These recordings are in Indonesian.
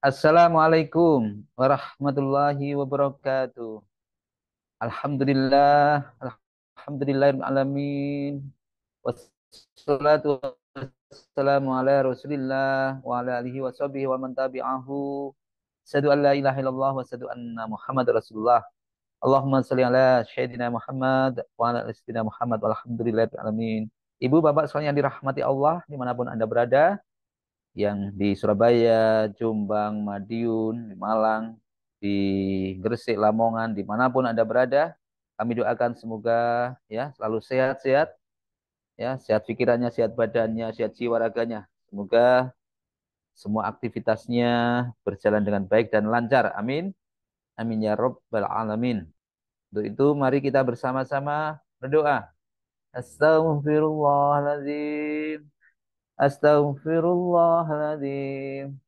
Assalamualaikum warahmatullahi wabarakatuh. Alhamdulillah, alhamdulillahirrahmanirrahim. Wassalatu wassalamu ala Rasulillah wa ala alihi wa sahbihi wa man tabi'ahu. Asyhadu an la ilaha illallah wa asyhadu anna Muhammad Rasulullah. Allahumma shalli ala sayyidina Muhammad wa ala ali sayyidina Muhammad walhamdulillahirabbil alamin. Ibu, bapak sekalian yang dirahmati Allah dimanapun Anda berada, yang di Surabaya, Jombang, Madiun, di Malang, di Gresik, Lamongan, dimanapun Anda berada, kami doakan semoga ya selalu sehat-sehat, ya sehat pikirannya, sehat badannya, sehat jiwa raganya. Semoga semua aktivitasnya berjalan dengan baik dan lancar. Amin. Amin ya Rabbal Alamin. Untuk itu mari kita bersama-sama berdoa. Astaghfirullahaladzim. Astaghfirullahaladzim.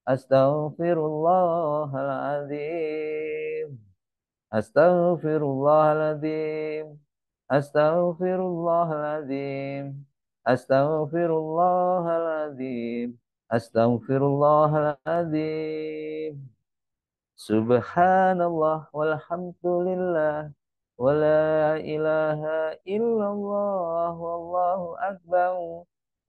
Astaghfirullahaladzim. Astaghfirullahaladzim. Astaghfirullahaladzim. Astaghfirullahaladzim. Astaghfirullahaladzim. Subhanallah walhamdulillah wala ilaha illallah wallahu akbar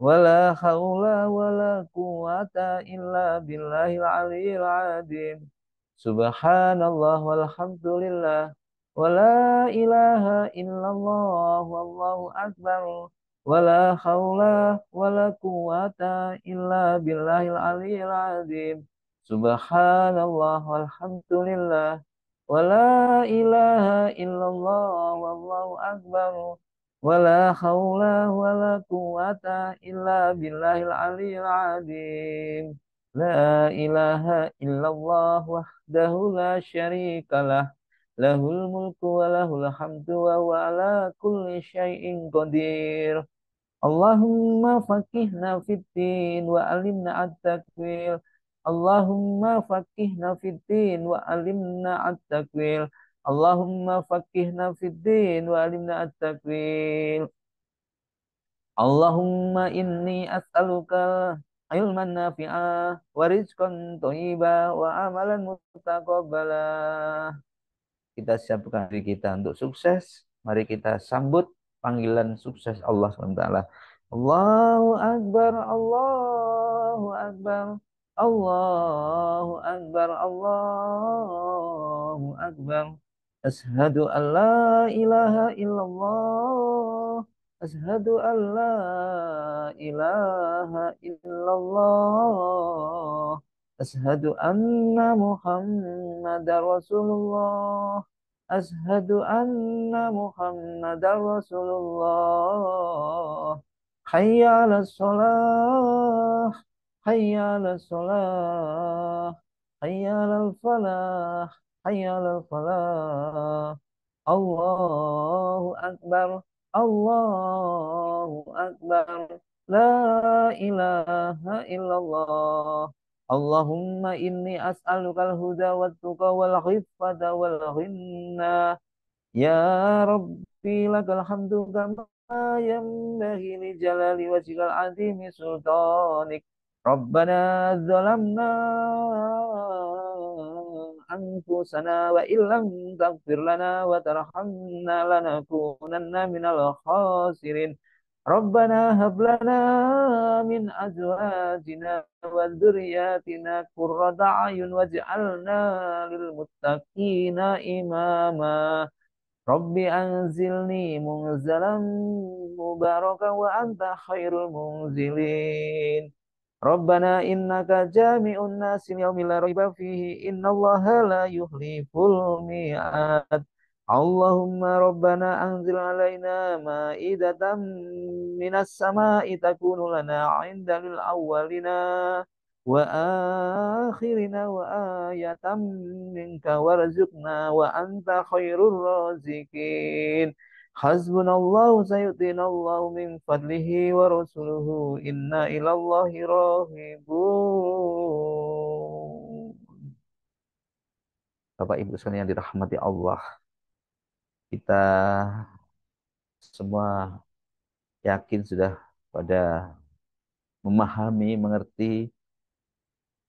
wala haula wala quwata illa billahil aliyil azim. Subhanallah walhamdulillah wala ilaha illallah wallahu akbar wala haula wala quwata illa billahil aliyil azim. Subhanallah walhamdulillah wala ilaha illallah wallahu akbar wala haula wala quwata illa billahil aliyil azim. La ilaha illallah wahdahu la syarikalah lahul mulku wa lahul hamdu wa huwa ala kulli syai'in qadir. Allahumma faqihna fiddin wa alimna at-takwil. Allahumma faqihna fiddin wa alimna at-takwil. Allahumma faqihna fiddin wa alimna at-takwil. Allahumma inni as'aluka ilman nafi'ah wa rizqan thayyiba wa amalan mutaqabbala. Kita siapkan diri kita untuk sukses. Mari kita sambut panggilan sukses Allah SWT. Allahu Akbar, Allahu Akbar, Allahu Akbar, Allahu Akbar. Ashadu an la ilaha illallah. Ashadu an la ilaha illallah. Ashadu anna Muhammadar Rasulullah. Ashadu anna Muhammadar Rasulullah. Hayya ala sholah. Hayya ala sholah. Hayya ala falah. Hayya ala falah. Allahu Akbar. Allahu Akbar. La ilaha illallah. Allahumma inni as'alukal huda wa tuqa wal khifata wal ghinna. Ya Rabbi lakal hamdu kama yanbaghi li jalali wajhikal azimi sultanik. Rabbana zalamna anfusana wa illam taghfir lana wa tarhamna lanakunanna minal khasirin. Rabbana hab lana min azwajina wa dzurriyyatina qurrata a'yun waj'alna lil muttaqina imama. Rabbi anzilni munzalan mubarakan wa anta khairul munzilin. Rabbana innaka jami'un nasi yaumil la raiba fihi innallaha la yuhliful mi'ad. Allahumma rabbana anzil alaina ma'idatan minas sama'i takunu lana 'inda lil awwalina wa akhirina wa ayatan minka warzuqna wa anta khairur razikin. Hasbunallahu sayu'tinallahu min fadlihi wa rasuluhu inna ilallahi rahibun. Bapak Ibu sekalian yang dirahmati Allah, kita semua yakin sudah pada memahami, mengerti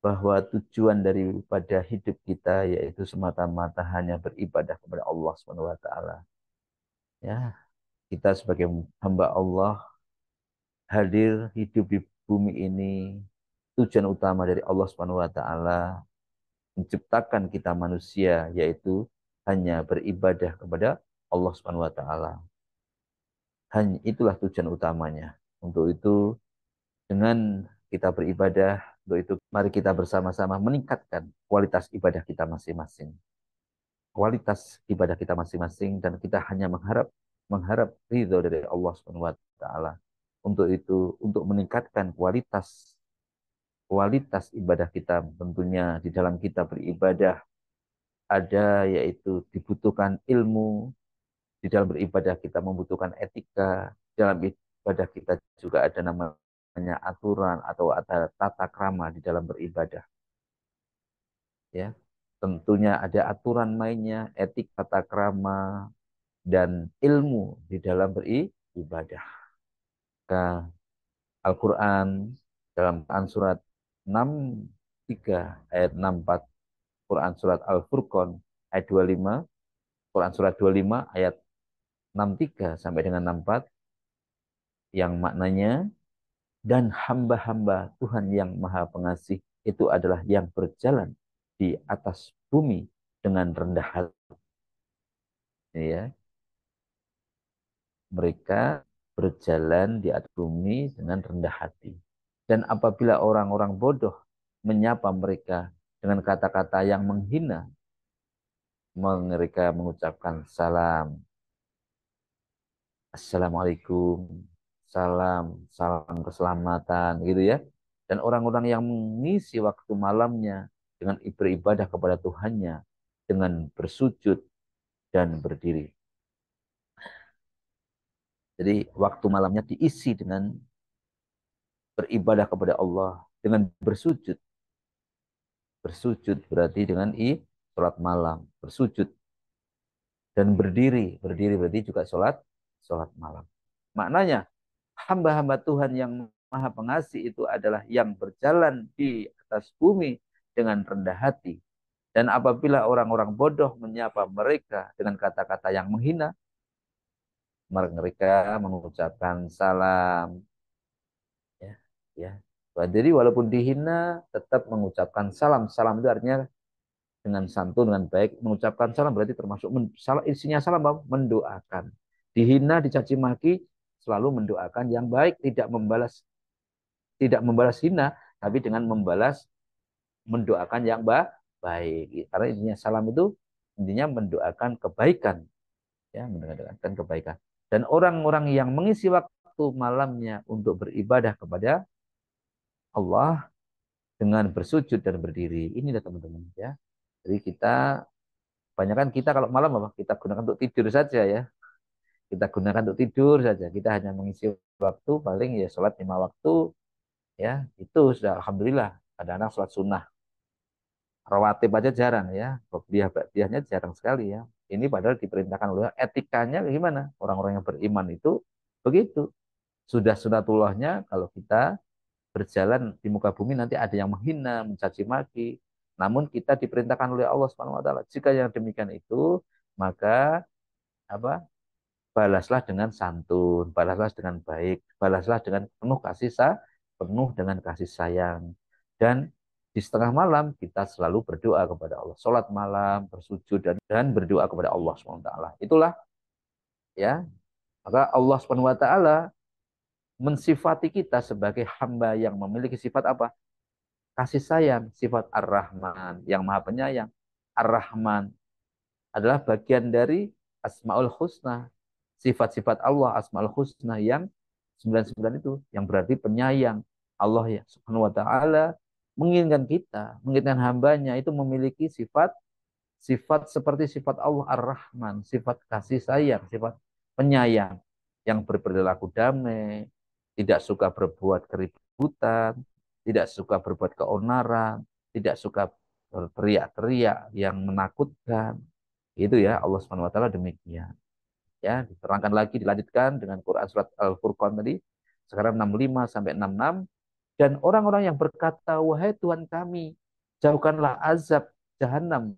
bahwa tujuan daripada hidup kita yaitu semata-mata hanya beribadah kepada Allah Subhanahu wa taala. Ya, kita sebagai hamba Allah hadir hidup di bumi ini, tujuan utama dari Allah Subhanahu wa taala menciptakan kita manusia yaitu hanya beribadah kepada Allah Subhanahu wa taala. Hanya itulah tujuan utamanya. Untuk itu dengan kita beribadah, untuk itu mari kita bersama-sama meningkatkan kualitas ibadah kita masing-masing. Kualitas ibadah kita masing-masing dan kita hanya mengharap ridho dari Allah Subhanahu wa taala. Untuk itu, untuk meningkatkan kualitas ibadah kita, tentunya di dalam kita beribadah ada yaitu dibutuhkan ilmu, di dalam beribadah kita membutuhkan etika, dalam ibadah kita juga ada namanya aturan atau ada tata krama di dalam beribadah. Ya, tentunya ada aturan mainnya, etik, tata krama, dan ilmu di dalam beribadah. Maka Al-Quran dalam Quran surat 63 ayat 64, Quran surat Al-Furqan ayat 25, Quran surat 25 ayat 63 sampai dengan 64 yang maknanya dan hamba-hamba Tuhan yang Maha Pengasih itu adalah yang berjalan di atas bumi dengan rendah hati, ya. Mereka berjalan di atas bumi dengan rendah hati. Dan apabila orang-orang bodoh menyapa mereka dengan kata-kata yang menghina, mereka mengucapkan salam, assalamualaikum, salam keselamatan, gitu ya. Dan orang-orang yang mengisi waktu malamnya dengan beribadah kepada Tuhannya, dengan bersujud dan berdiri. Jadi waktu malamnya diisi dengan beribadah kepada Allah, dengan bersujud. Bersujud berarti dengan sholat malam, bersujud dan berdiri. Berdiri berarti juga sholat malam. Maknanya hamba-hamba Tuhan yang Maha Pengasih itu adalah yang berjalan di atas bumi dengan rendah hati. Dan apabila orang-orang bodoh menyapa mereka dengan kata-kata yang menghina, mereka mengucapkan salam. Ya, ya. Jadi walaupun dihina, tetap mengucapkan salam. Salam itu artinya dengan santun, dengan baik. Mengucapkan salam berarti termasuk isinya salam apa? Mendoakan. Dihina, dicaci maki, selalu mendoakan yang baik, tidak membalas hina, tapi dengan mendoakan yang baik. Karena intinya salam itu intinya mendoakan kebaikan, ya, mendoakan kebaikan. Dan orang-orang yang mengisi waktu malamnya untuk beribadah kepada Allah dengan bersujud dan berdiri. Inilah teman-teman, ya. Jadi kebanyakan kita kalau malam apa? Kita gunakan untuk tidur saja, ya. Kita gunakan untuk tidur saja. Kita hanya mengisi waktu paling ya sholat 5 waktu, ya. Itu sudah alhamdulillah. Ada anak sholat sunnah. Rawatib aja jarang, ya. Ba'diyahnya jarang sekali, ya. Ini padahal diperintahkan oleh etikanya gimana? Orang-orang yang beriman itu begitu. Sudah sunatullahnya kalau kita berjalan di muka bumi nanti ada yang menghina, mencaci maki. Namun kita diperintahkan oleh Allah Subhanahu wa taala, jika yang demikian itu, maka apa? Balaslah dengan santun, balaslah dengan baik, balaslah dengan penuh dengan kasih sayang. Dan di setengah malam kita selalu berdoa kepada Allah. Salat malam, bersujud dan berdoa kepada Allah Subhanahu wa taala. Itulah, ya. Maka Allah Subhanahu wa taala mensifati kita sebagai hamba yang memiliki sifat apa? Kasih sayang, sifat Ar-Rahman, yang maha penyayang. Ar-Rahman adalah bagian dari Asmaul Husna. Sifat-sifat Allah, Asmaul Husna yang 99 itu, yang berarti penyayang. Allah ya Subhanahu wa taala menginginkan hambanya itu memiliki sifat seperti sifat Allah Ar-Rahman, sifat kasih sayang, sifat penyayang, yang berperilaku damai, tidak suka berbuat keributan, tidak suka berbuat keonaran, tidak suka berteriak-teriak yang menakutkan. Itu ya Allah Subhanahu wa taala demikian. Ya, diterangkan lagi, dilanjutkan dengan Quran surat Al-Furqan tadi. Sekarang 65 sampai 66 Dan orang-orang yang berkata, wahai Tuhan kami, jauhkanlah azab jahanam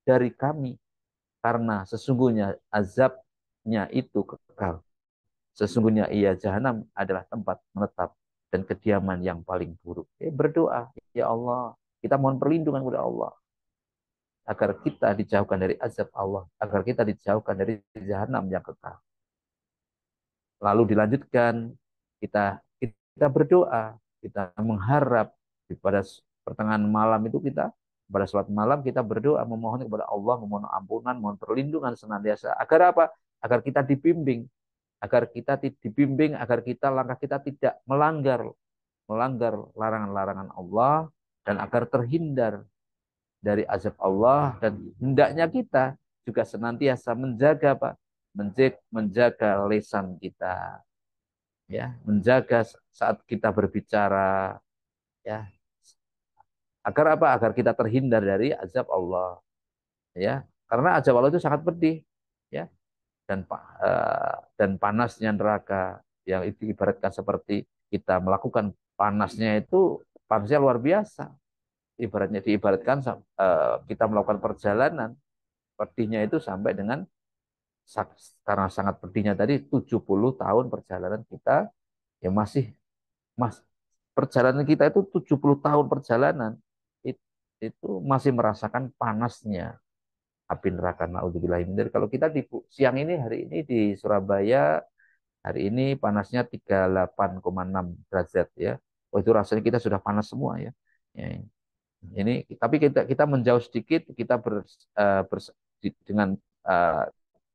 dari kami. Karena sesungguhnya azabnya itu kekal. Sesungguhnya ia jahanam adalah tempat menetap dan kediaman yang paling buruk. Berdoa, ya Allah, kita mohon perlindungan kepada Allah agar kita dijauhkan dari azab Allah, agar kita dijauhkan dari jahanam yang kekal. Lalu dilanjutkan, kita berdoa, kita mengharap pada pertengahan malam itu pada sholat malam kita berdoa memohon kepada Allah, memohon ampunan, mohon perlindungan senantiasa. Agar apa? Agar kita dibimbing, agar kita langkah kita tidak melanggar larangan-larangan Allah dan agar terhindar dari azab Allah dan hendaknya kita juga senantiasa menjaga apa? Menjaga lisan kita, ya, menjaga saat kita berbicara, ya, agar apa? Agar kita terhindar dari azab Allah, ya, karena azab Allah itu sangat pedih, ya, dan panasnya neraka yang itu ibaratkan seperti kita melakukan panasnya luar biasa, diibaratkan kita melakukan perjalanan pedihnya itu sampai dengan karena sangat pedihnya tadi 70 tahun perjalanan kita, ya mas perjalanan kita itu 70 tahun perjalanan itu masih merasakan panasnya api neraka. Naudzubillah. Jadi kalau kita di siang ini hari ini di Surabaya hari ini panasnya 38,6 derajat, ya. Oh, itu rasanya kita sudah panas semua, ya. Ya, ini tapi kita menjauh sedikit, kita dengan uh,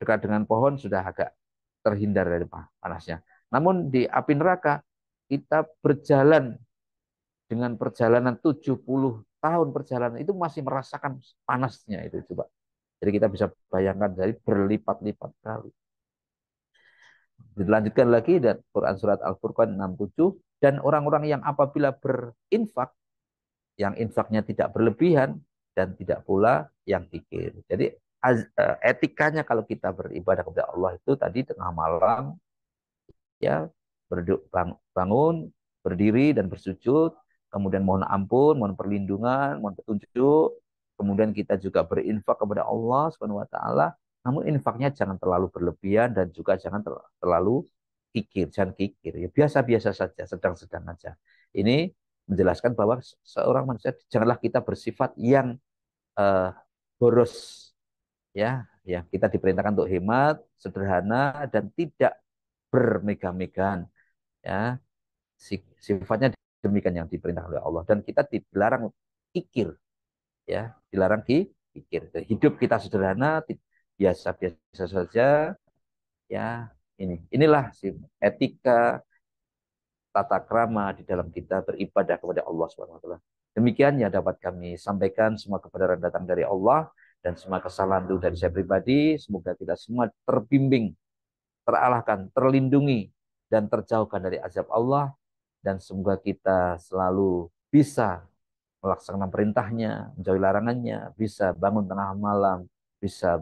dekat dengan pohon sudah agak terhindar dari panasnya. Namun di api neraka kita berjalan dengan perjalanan 70 tahun perjalanan itu masih merasakan panasnya itu, coba. Jadi kita bisa bayangkan dari berlipat-lipat kali. Dilanjutkan lagi dan Quran surat Al-Furqan 67, dan orang-orang yang apabila berinfak, yang infaknya tidak berlebihan dan tidak pula yang kikir. Jadi etikanya kalau kita beribadah kepada Allah itu tadi tengah malam, ya, bangun, berdiri dan bersujud, kemudian mohon ampun, mohon perlindungan, mohon petunjuk, kemudian kita juga berinfak kepada Allah Subhanahu wa taala, namun infaknya jangan terlalu berlebihan dan juga jangan terlalu kikir, jangan kikir. Ya biasa-biasa saja, sedang-sedang aja. Ini menjelaskan bahwa seorang manusia janganlah kita bersifat yang uh, boros, ya, ya kita diperintahkan untuk hemat, sederhana dan tidak bermegah-megahan, ya, sifatnya demikian yang diperintahkan oleh Allah dan kita dilarang kikir, ya, dilarang kikir. Hidup kita sederhana, biasa-biasa saja, ya. Inilah etika tata krama di dalam kita beribadah kepada Allah Subhanahu wa taala. Demikian yang dapat kami sampaikan, semua kebenaran datang dari Allah dan semua kesalahan itu dari saya pribadi. Semoga kita semua terbimbing, teralahkan, terlindungi dan terjauhkan dari azab Allah, dan semoga kita selalu bisa melaksanakan perintahnya, menjauhi larangannya, bisa bangun tengah malam, bisa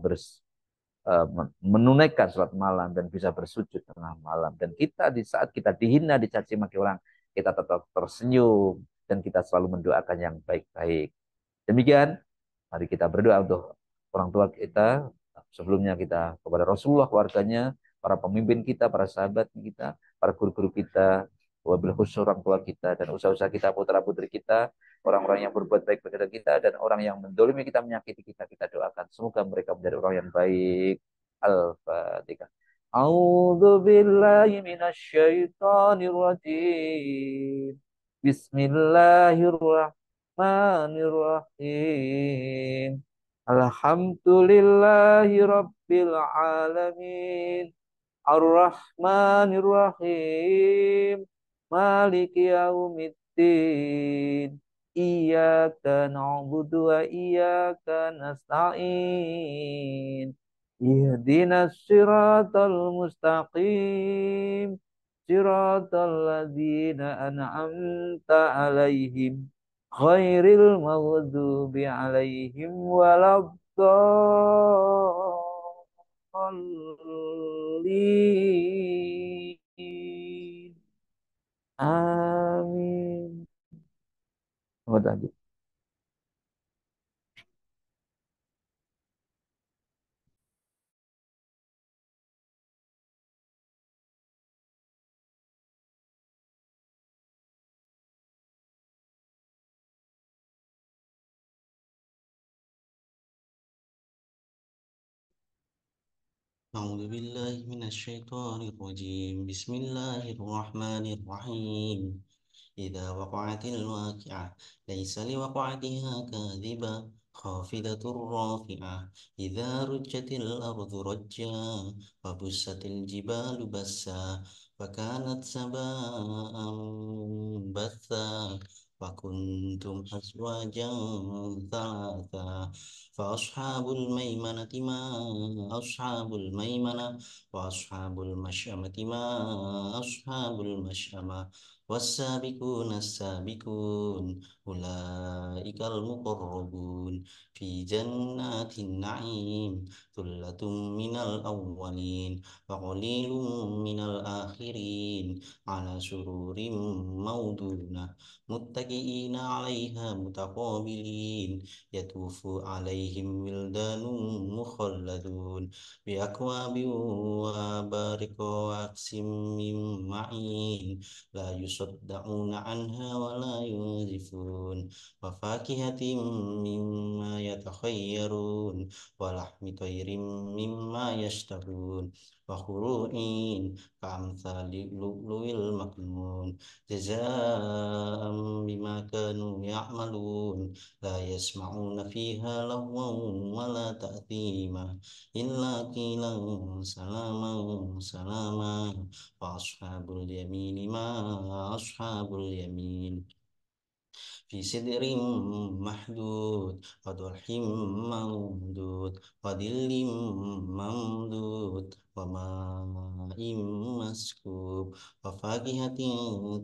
menunaikan sholat malam dan bisa bersujud tengah malam. Dan kita di saat kita dihina, dicaci maki orang, kita tetap tersenyum dan kita selalu mendoakan yang baik-baik. Demikian, mari kita berdoa untuk orang tua kita. Sebelumnya kita kepada Rasulullah, keluarganya, para pemimpin kita, para sahabat kita, para guru-guru kita, wabil khusus orang tua kita dan usaha-usaha kita, putra-putri kita, orang-orang yang berbuat baik kepada kita dan orang yang mendolimi kita, menyakiti kita, kita doakan. Semoga mereka menjadi orang yang baik. Al-Fatihah. A'udzu billahi minasyaitonir rajim. Bismillahirrahmanirrahim. Alhamdulillahi rabbil alamin. Ar-Rahmanir-Rahim. Maliki yaumiddin. Iyyaka na'budu wa iyyaka nasta'in. Ihdinas siratal mustaqim. Siratal ladzina an'amta alaihim. Ghairil maghdubi alaihim waladdallin. Amin. Muhammad lanjut. أعوذ بالله من الشيطان الرجيم بسم الله الرحمن الرحيم إذا وقعت الواقعة ليس لوقعتها كاذبة خافضة رافعة إذا رجت الأرض رجا وبست الجبال بسا فكانت سباء بثا وكنتم أزواجا ثلاثا فأصحاب الميمنة ما أصحاب الميمنة وأصحاب المشأمة ما أصحاب المشأمة والسابقون السابقون أولئك المقربون في جنات النعيم ثلة من الأولين وقليل من الآخرين على سرور موضونة متكئين عليها متقابلين يطوف عليهم ولدان مخلدون بأكواب وأبارك وأكس من معين لا يصدعون عنها ولا ينزفون وفاكهة مما يتخيرون ولحم طير مما يشتهون وخروع كأمثال اللؤلؤ المكنون جزاء بما كانوا يعملون لا يسمعون فيها لغوا ولا تأثيما إلا قيلا سلاما سلاما وأصحاب اليمين ما أصحاب اليمين في سدر محدود وضلح ممدود وظل ممدود وماء مسكوب وفاكهة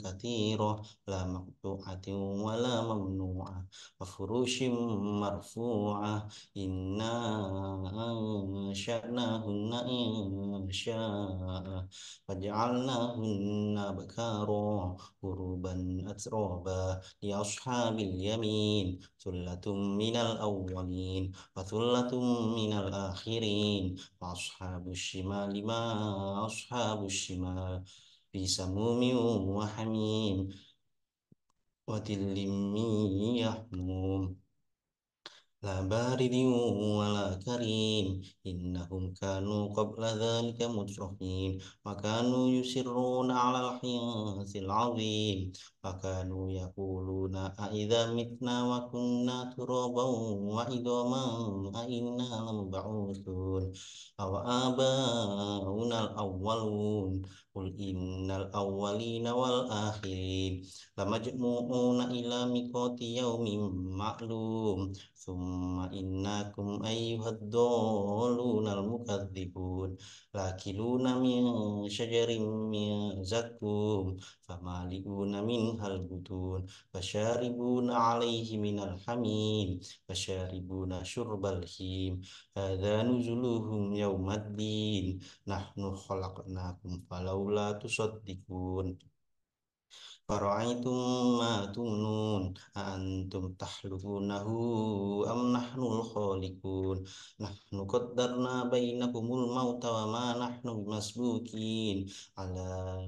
كثيرة لا مقطوعة ولا ممنوعة وفروش مرفوعة إنا أنشأناهن إن شاء وجعلناهن بكارا غروبا أترابا لأصحاب اليمين ثلة من الأولين وثلة من الآخرين وأصحاب الشمال ما أصحاب الشمال في سموم وحميم وظل من يحموم لا بارد ولا كريم إنهم كانوا قبل ذلك مترفين وكانوا يسرون على الحنث العظيم وكانوا يقولون أإذا متنا وكنا ترابا وعظاما أإنا لمبعوثون أو آباؤنا الأولون قل إن الأولين والآخرين لمجموعون إلى ميقات يوم معلوم ثم إنكم أيها الضالون المكذبون لآكلون من شجر من زقوم فمالئون منها البطون فشاربون عليه من الحميم فشاربون شرب الهيم هذا نزلهم يوم الدين نحن خلقناكم فلولا تصدقون فرأيتم ما تمنون أأنتم تخلقونه أم نحن الخالقون نحن قدرنا بينكم الموت وما نحن بمسبوقين على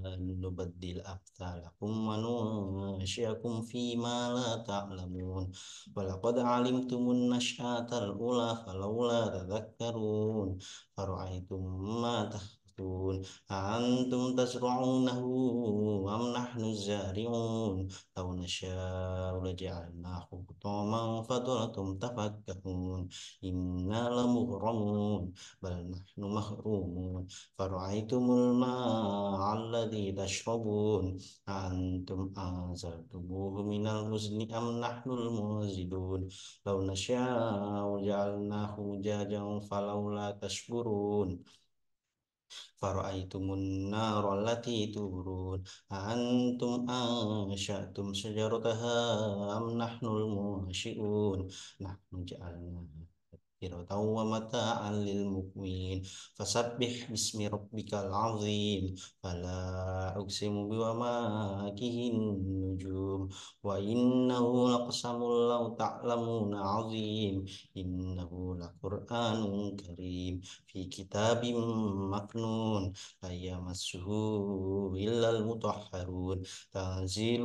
أن نبدل أمثالكم وننشئكم فيما لا تعلمون ولقد علمتم النشأة الأولى فلولا تذكرون فرأيتم ما تخرجون أأنتم تزرعونه أم نحن الزارعون لو نشاء لجعلناه حطاما فظلتم تفكهون إنا لمغرمون بل نحن محرومون فرأيتم الماء الذي تشربون أأنتم أنزلتموه من المزن أم نحن المنزلون لو نشاء جعلناه أجاجا فلولا تشكرون فرأيتم النار التي تورون أأنتم أنشأتم شجرتها أم نحن المنشئون نحن جعلناها ومغفرة ومتاعا للمقوين فسبح باسم ربك العظيم فلا أقسم بمواقع النجوم وإنه لقسم لو تعلمون عظيم إنه لقرآن كريم في كتاب مكنون لا يمسه إلا المطهرون تنزيل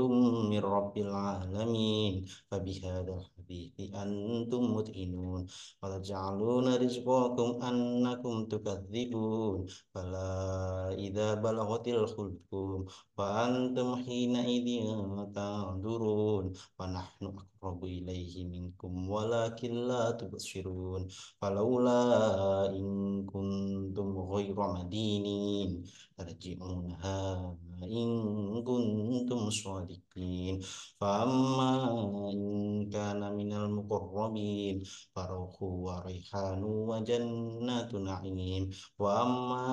من رب العالمين فبهذا الحديث أنتم مدهنون وتجعلون رزقكم أنكم تكذبون فلا إذا بلغت الحلقوم وأنتم حينئذ تنظرون ونحن أقرب إليه منكم ولكن لا تبصرون فلولا إن كنتم غير مدينين ترجعونها إن كنتم صادقين فأما إن كان من المقربين فروح وريحان وجنات نعيم وأما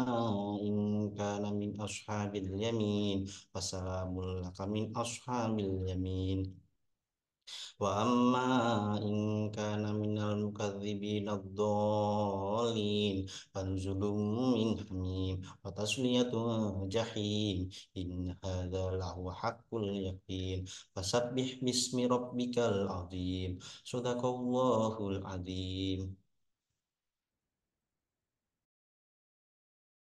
إن كان من أصحاب اليمين فسلام لك من أصحاب اليمين وأما إن كان من المكذبين الضالين فنزل من حميم وتصلية جحيم إن هذا لهو حق اليقين فسبح باسم ربك العظيم صدق الله العظيم